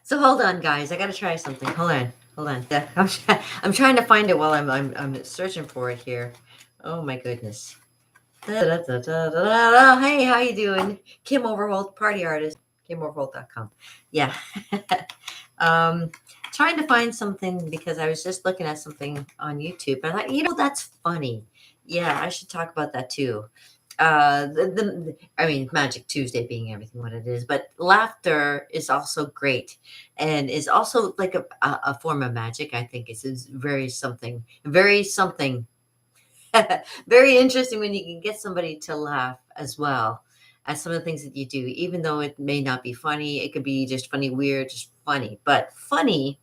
So hold on, guys. I gotta try something. Hold on. I'm trying to find it while I'm searching for it here. Oh my goodness. Da-da-da-da-da-da-da. Hey, how you doing? Kim Overholt, party artist. KimOverholt.com. Yeah. um, Trying to find something because I was just looking at something on YouTube. I thought, that's funny. Yeah, I should talk about that too. I mean, Magic Tuesday being everything what it is, but laughter is also great and is also like a form of magic. I think it's very something very interesting when you can get somebody to laugh as well as some of the things that you do, even though it may not be funny. It could be just funny, weird, just funny. But funny,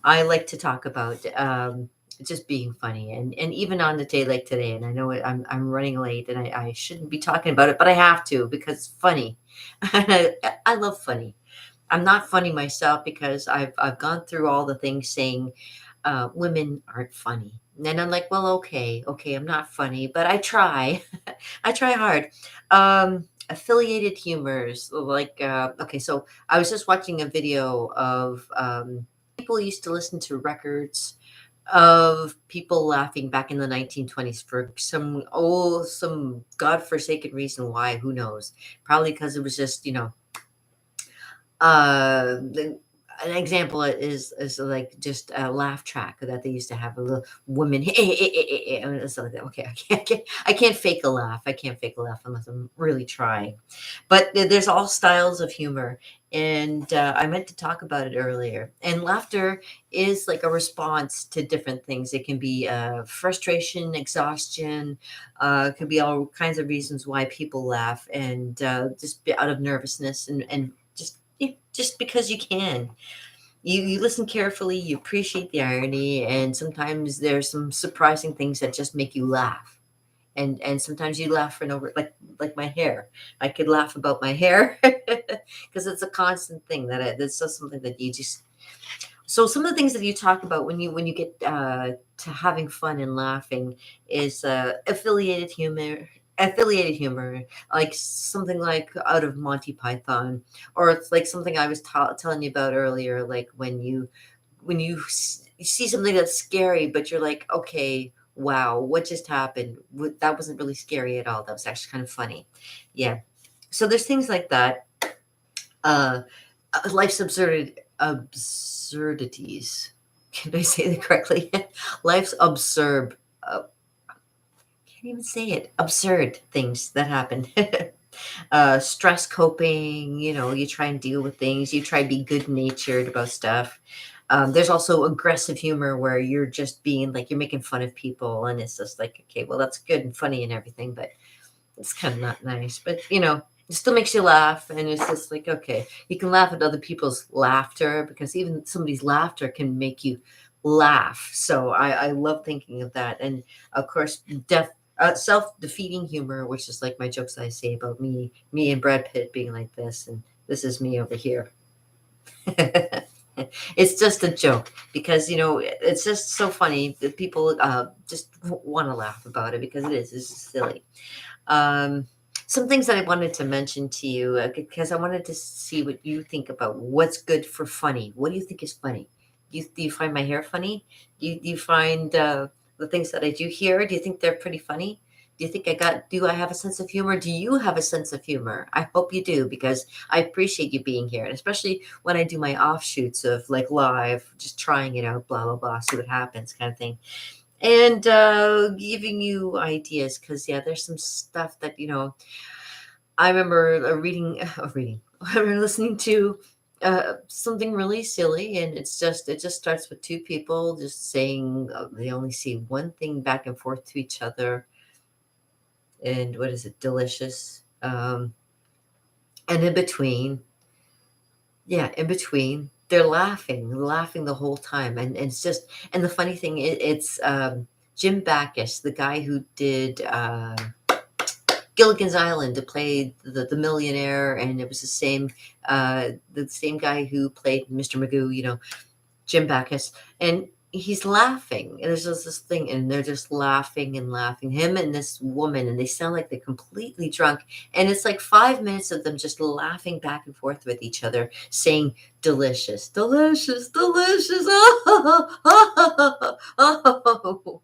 I like to talk about just being funny, and even on a day like today. And I know I'm running late, and I shouldn't be talking about it, but I have to because it's funny. I love funny. I'm not funny myself because I've gone through all the things saying women aren't funny. And then I'm like, well, okay, I'm not funny, but I try. I try hard. Affiliated humors, like, okay, so I was just watching a video of people used to listen to records of people laughing back in the 1920s for some godforsaken reason. Why? Who knows? Probably because it was just, an example is like just a laugh track that they used to have a little woman and stuff like that. Okay, I can't fake a laugh. I can't fake a laugh unless I'm really trying. But there's all styles of humor, and I meant to talk about it earlier. And laughter is like a response to different things. It can be frustration, exhaustion. It could be all kinds of reasons why people laugh, and just be out of nervousness and just because you can. You listen carefully, you appreciate the irony, and sometimes there's some surprising things that just make you laugh. And sometimes you laugh for no like my hair. I could laugh about my hair because it's a constant thing that's just something that you just. So some of the things that you talk about when you get to having fun and laughing is affiliated humor, like something like out of Monty Python, or it's like something I was telling you about earlier, like you see something that's scary, but you're like, okay, wow, what just happened? That wasn't really scary at all. That was actually kind of funny. Yeah. So there's things like that. Uh, life's absurdities. Can I say that correctly? Life's absurd. Can't even say it. Absurd things that happen. Stress coping. You try and deal with things. You try to be good natured about stuff. There's also aggressive humor where you're just being like you're making fun of people, and it's just like, okay, well, that's good and funny and everything, but it's kind of not nice. But it still makes you laugh, and it's just like, okay, you can laugh at other people's laughter because even somebody's laughter can make you laugh. So I love thinking of that, and of course, self-defeating humor, which is like my jokes that I say about me and Brad Pitt being like this, and this is me over here. It's just a joke because it's just so funny that people just want to laugh about it because it's just silly. um, some things that I wanted to mention to you because I wanted to see what you think about what's good for funny. What do you think is funny? Do you find my hair funny? Do you find the things that I do here? Do you think they're pretty funny? Do I have a sense of humor? Do you have a sense of humor? I hope you do because I appreciate you being here, and especially when I do my offshoots of like live, just trying it out, blah blah blah, see what happens, kind of thing, and giving you ideas because yeah, there's some stuff that I remember reading. I remember listening to something really silly, and it just starts with two people just saying they only see one thing back and forth to each other, and what is it, delicious, and in between, yeah, in between they're laughing the whole time, and it's just, and the funny thing it's Jim Backus, the guy who did Gilligan's Island, to play the millionaire, and it was the same guy who played Mr. Magoo, Jim Backus, and he's laughing. And there's just this thing, and they're just laughing and laughing. Him and this woman, and they sound like they're completely drunk. And it's like 5 minutes of them just laughing back and forth with each other, saying, delicious, delicious, delicious. Oh, oh, oh, oh.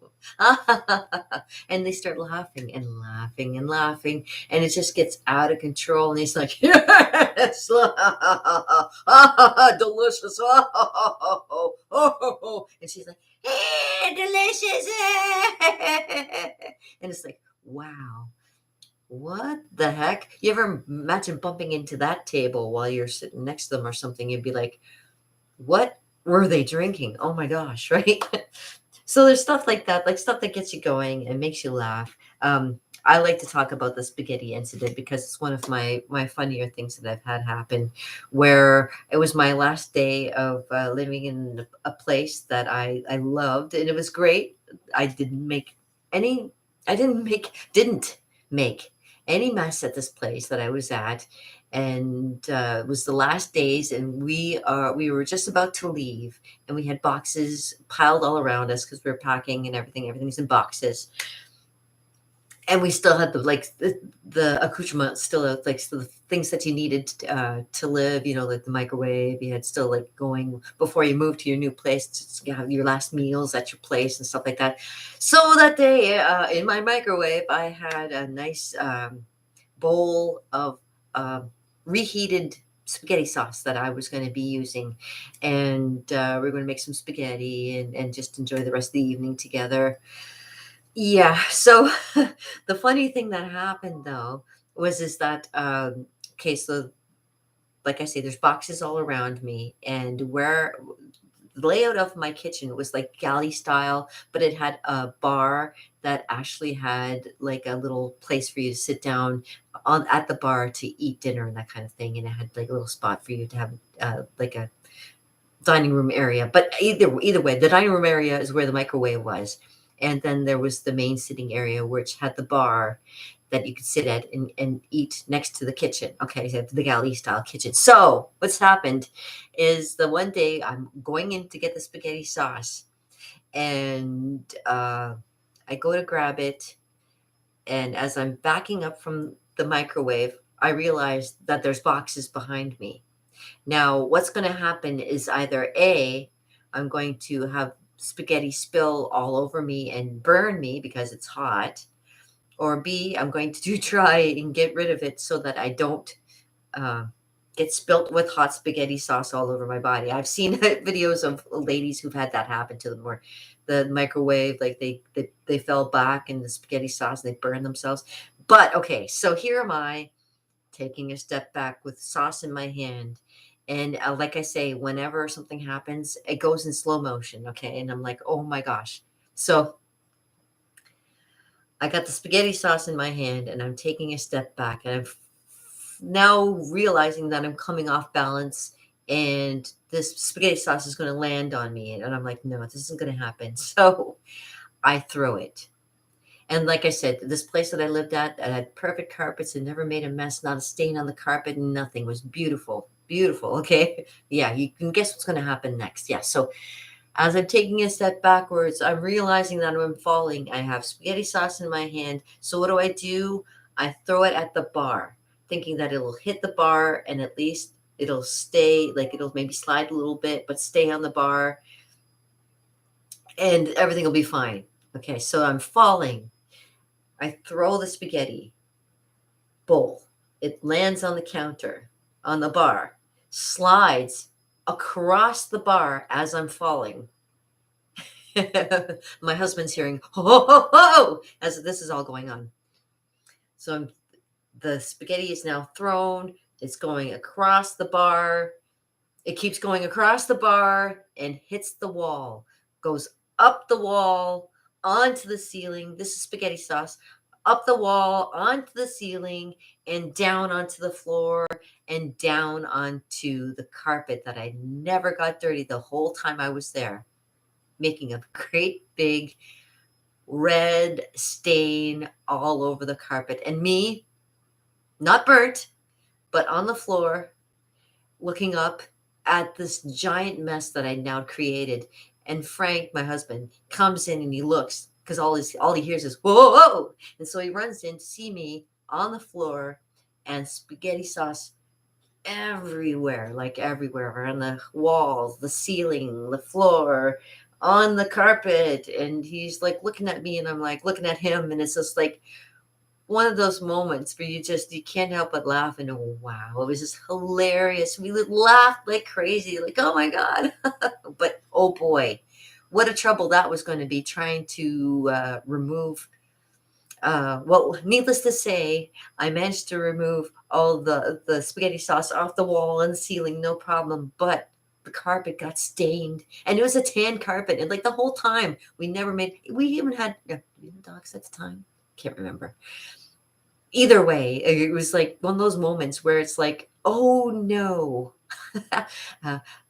And they start laughing and laughing and laughing. And it just gets out of control. And he's like, yes, delicious. And she's like, delicious. And it's like, wow, what the heck? You ever imagine bumping into that table while you're sitting next to them or something? You'd be like, what were they drinking? Oh my gosh, right? So there's stuff like that, like stuff that gets you going and makes you laugh. I like to talk about the spaghetti incident because it's one of my funnier things that I've had happen, where it was my last day of living in a place that I loved, and it was great. I didn't make any. I didn't make any mess at this place that I was at, and it was the last days, and we were just about to leave, and we had boxes piled all around us because we were packing and everything. Everything's in boxes, and we still had the accoutrement still, like so the things that you needed to live. You know, like the microwave. You had still like going before you moved to your new place to have your last meals at your place and stuff like that. So that day, in my microwave, I had a nice bowl of reheated spaghetti sauce that I was going to be using. And we're going to make some spaghetti and just enjoy the rest of the evening together. Yeah. So the funny thing that happened though was is that okay, so like I say, there's boxes all around me, and where the layout of my kitchen was like galley style, but it had a bar that actually had like a little place for you to sit down on at the bar to eat dinner and that kind of thing, and it had like a little spot for you to have like a dining room area. But either way, the dining room area is where the microwave was, and then there was the main sitting area which had the bar that you could sit at and eat next to the kitchen. Okay, so the galley style kitchen. So what's happened is the one day I'm going in to get the spaghetti sauce, and I go to grab it, and as I'm backing up from the microwave, I realize that there's boxes behind me. Now, what's going to happen is either A, I'm going to have spaghetti spill all over me and burn me because it's hot, or B, I'm going to try and get rid of it so that I don't uh, get spilt with hot spaghetti sauce all over my body. I've seen videos of ladies who've had that happen to them, where the microwave, like they fell back in the spaghetti sauce and they burned themselves. But okay, so here am I taking a step back with sauce in my hand. And like I say, whenever something happens, it goes in slow motion. Okay. And I'm like, oh my gosh. So I got the spaghetti sauce in my hand, and I'm taking a step back, and I'm now realizing that I'm coming off balance, and this spaghetti sauce is going to land on me. And I'm like, no, this isn't going to happen. So I throw it. And like I said, this place that I lived at that had perfect carpets and never made a mess, not a stain on the carpet, nothing. It was beautiful, beautiful. Okay. Yeah, you can guess what's going to happen next. Yeah. So as I'm taking a step backwards, I'm realizing that I'm falling. I have spaghetti sauce in my hand. So what do? I throw it at the bar, thinking that it'll hit the bar and at least it'll stay, like it'll maybe slide a little bit, but stay on the bar and everything will be fine. Okay. So I'm falling. I throw the spaghetti bowl. It lands on the counter, on the bar, slides across the bar as I'm falling. My husband's hearing, ho, ho, ho, ho, as this is all going on. So the spaghetti is now thrown. It's going across the bar. It keeps going across the bar and hits the wall, goes up the wall, onto the ceiling. This is spaghetti sauce. Up the wall, onto the ceiling, and down onto the floor, and down onto the carpet that I never got dirty the whole time I was there, making a great big red stain all over the carpet. And me, not burnt, but on the floor, looking up at this giant mess that I now created. And Frank, my husband, comes in and he looks because all he hears is whoa, whoa, and so he runs in to see me on the floor and spaghetti sauce everywhere, like everywhere, on the walls, the ceiling, the floor, on the carpet. And he's like looking at me and I'm like looking at him. And it's just like one of those moments where you can't help but laugh. And oh, wow, it was just hilarious. We laughed like crazy, like, oh my God. But oh boy, what a trouble that was going to be trying to remove well, needless to say, I managed to remove all the spaghetti sauce off the wall and the ceiling, no problem. But the carpet got stained, and it was a tan carpet. And like the whole time, we never made. We even had we had dogs at the time. Can't remember. Either way, it was like one of those moments where it's like, oh no.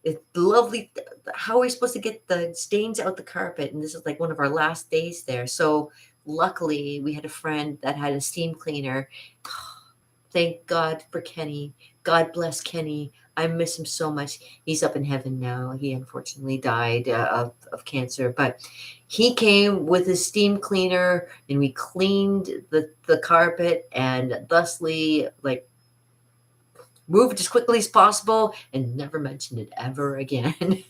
It's lovely. How are we supposed to get the stains out the carpet? And this is like one of our last days there. So luckily, we had a friend that had a steam cleaner. Thank God for Kenny. God bless Kenny. I miss him so much. He's up in heaven now. He unfortunately died of cancer, but he came with his steam cleaner and we cleaned the carpet and thusly like moved as quickly as possible and never mentioned it ever again.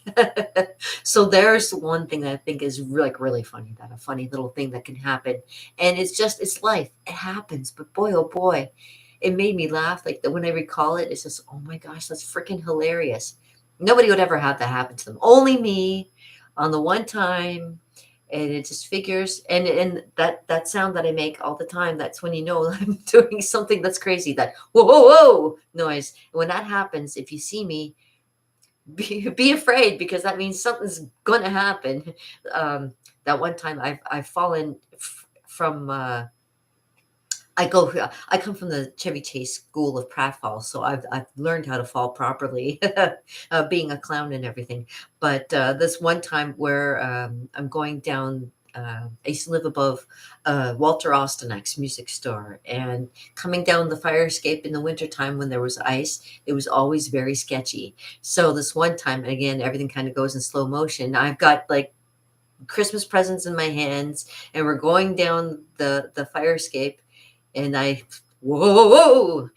So there's one thing that I think is like really funny, that a funny little thing that can happen. And it's life. It happens. But boy, oh boy, it made me laugh. Like when I recall it, it's just, oh my gosh, that's freaking hilarious. Nobody would ever have that happen to them. Only me on the one time. And it just figures, and that sound that I make all the time, that's when you know I'm doing something that's crazy, that whoa, whoa, whoa noise. And when that happens, if you see me, be afraid, because that means something's gonna happen. That one time I've fallen from I come from the Chevy Chase School of pratfall, so I've learned how to fall properly, being a clown and everything. But this one time where I'm going down, I used to live above Walter Austin's music store, and coming down the fire escape in the wintertime when there was ice, it was always very sketchy. So this one time, and again, everything kind of goes in slow motion. I've got like Christmas presents in my hands, and we're going down the fire escape, and whoa,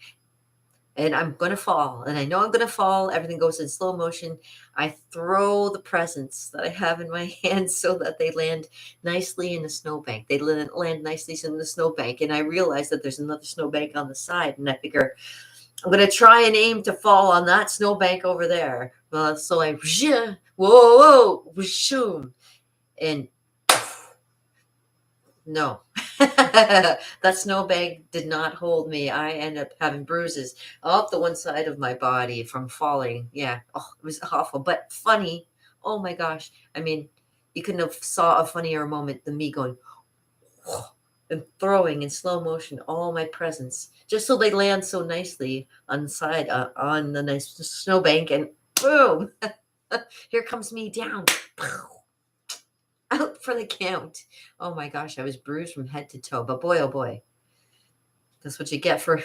and I'm gonna fall, and I know I'm gonna fall. Everything goes in slow motion. I throw the presents that I have in my hands so that they land nicely in the snowbank. They land nicely in the snowbank, and I realize that there's another snowbank on the side, and I figure I'm gonna try and aim to fall on that snowbank over there. Well, so I whoa, whooshoom, and no. That snowbank did not hold me. I ended up having bruises up the one side of my body from falling. Yeah. Oh, it was awful, but funny. Oh my gosh. I mean, you couldn't have saw a funnier moment than me going and throwing in slow motion all my presents just so they land so nicely on the side, on the nice snowbank, and boom, here comes me down. Out for the count. Oh my gosh, I was bruised from head to toe. But boy, oh boy, that's what you get for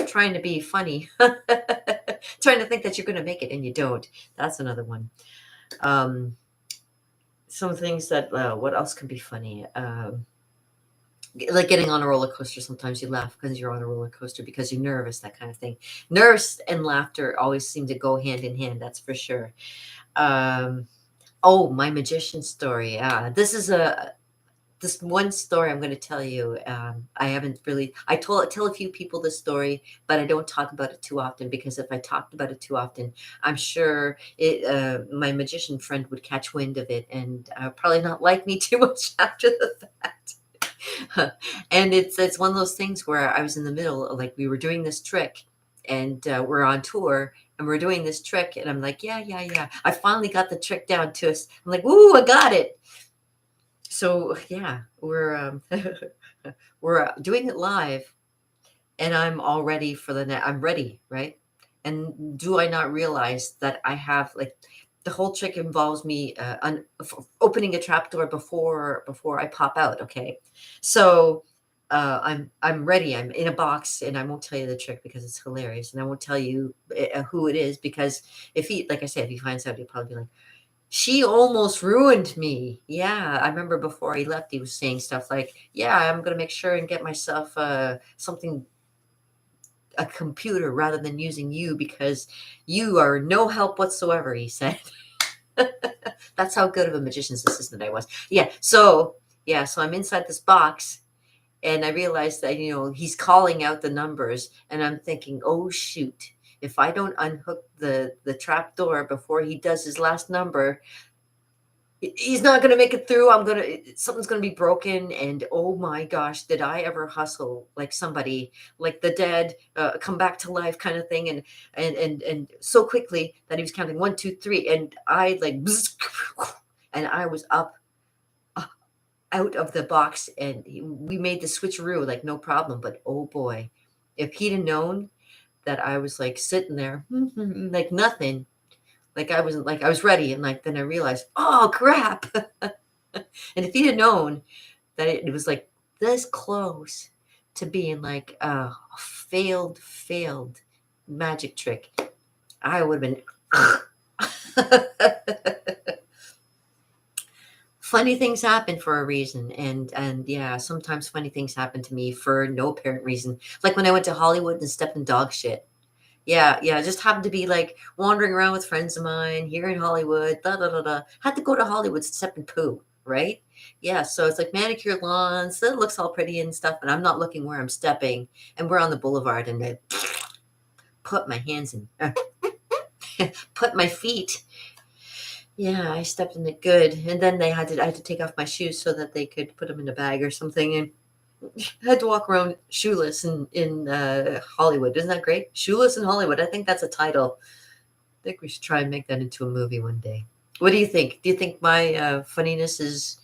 trying to be funny, trying to think that you're going to make it and you don't. That's another one. Some things that what else can be funny? Like getting on a roller coaster. Sometimes you laugh because you're on a roller coaster because you're nervous. That kind of thing. Nerves and laughter always seem to go hand in hand. That's for sure. Oh, my magician story. This is this one story I'm going to tell you. I haven't really. Tell a few people this story, but I don't talk about it too often, because if I talked about it too often, I'm sure my magician friend would catch wind of it and probably not like me too much after the fact. And it's one of those things where I was in the middle, like we were doing this trick, and we're on tour, and we're doing this trick, and I'm like, yeah. I finally got the trick down to us. I'm like, woo, I got it. So yeah, we're doing it live, and I'm all ready for the net. I'm ready, right? And do I not realize that I have like the whole trick involves me opening a trapdoor before I pop out. Okay, so I'm ready. I'm in a box, and I won't tell you the trick because it's hilarious, and I won't tell you who it is, because if he, like I said, if he finds out, he'll probably be like, She almost ruined me. Yeah, I remember before he left, he was saying stuff like, "Yeah, I'm gonna make sure and get myself something, a computer, rather than using you because you are no help whatsoever." He said. That's how good of a magician's assistant I was. So I'm inside this box, and I realized that he's calling out the numbers, and I'm thinking, oh shoot, if I don't unhook the trap door before he does his last number, he's not going to make it through. Something's going to be broken. And oh my gosh, did I ever hustle like somebody, like the dead come back to life kind of thing. And so quickly that he was counting 1, 2, 3. And I like, and I was up out of the box, and we made the switcheroo like no problem. But oh boy, if he'd have known that I was like sitting there like nothing, like I was ready, and like then I realized, oh crap. And if he'd have known that it was like this close to being like a failed magic trick, I would have been funny things happen for a reason. And yeah, sometimes funny things happen to me for no apparent reason. Like when I went to Hollywood and stepped in dog shit. Yeah, I just happened to be like wandering around with friends of mine here in Hollywood. Da da da da. Had to go to Hollywood to step in poo, right? Yeah, so it's like manicured lawns. So it looks all pretty and stuff, but I'm not looking where I'm stepping. And we're on the boulevard, and I put my hands in, put my feet. Yeah, I stepped in it good, and then I had to take off my shoes so that they could put them in a bag or something, and I had to walk around shoeless in Hollywood. Isn't that great? Shoeless in Hollywood. I think that's a title. I think we should try and make that into a movie one day. What do you think? Do you think my funniness is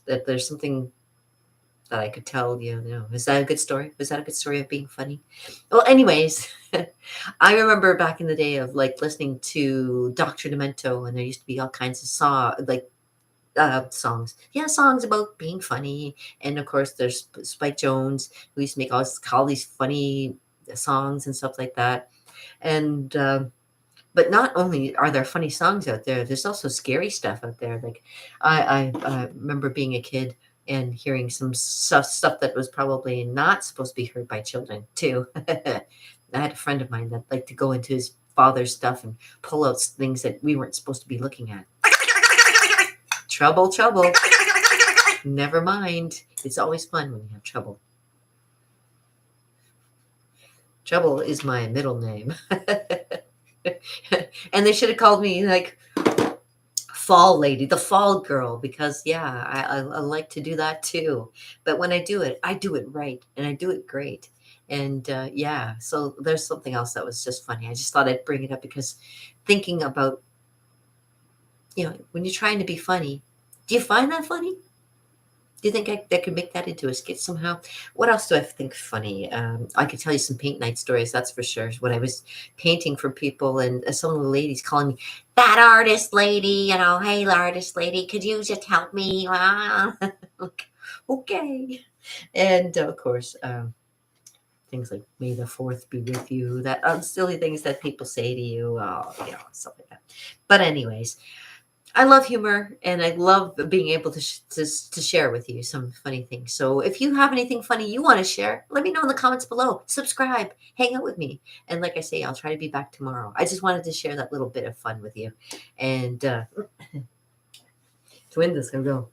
that there's something that I could tell you? Is that a good story? Was that a good story of being funny? Well, anyways, I remember back in the day of like listening to Dr. Demento, and there used to be all kinds of songs. Yeah, songs about being funny. And of course, there's Spike Jones, who used to make all these funny songs and stuff like that. And but not only are there funny songs out there, there's also scary stuff out there. Like I remember being a kid and hearing some stuff that was probably not supposed to be heard by children too. I had a friend of mine that liked to go into his father's stuff and pull out things that we weren't supposed to be looking at. Trouble. Never mind. It's always fun when you have trouble. Trouble is my middle name. And they should have called me like Fall Lady, the Fall Girl, because yeah, I like to do that too. But when I do it right, and I do it great. And yeah, so there's something else that was just funny. I just thought I'd bring it up because thinking about, when you're trying to be funny, do you find that funny? Do you think I could make that into a skit somehow? What else do I think funny? I could tell you some paint night stories, that's for sure. When I was painting for people, and some of the ladies calling me, that artist lady, hey, artist lady, could you just help me? Okay. And of course, things like "May the Fourth be with you." That silly things that people say to you, stuff like that. But anyways, I love humor, and I love being able to share with you some funny things. So if you have anything funny you want to share, let me know in the comments below. Subscribe, hang out with me. And like I say, I'll try to be back tomorrow. I just wanted to share that little bit of fun with you. And twin this gonna go.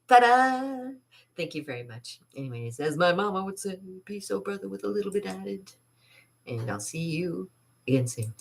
Ta-da! Thank you very much. Anyways, as my mama would say, peace, oh brother, with a little bit added. And I'll see you again soon.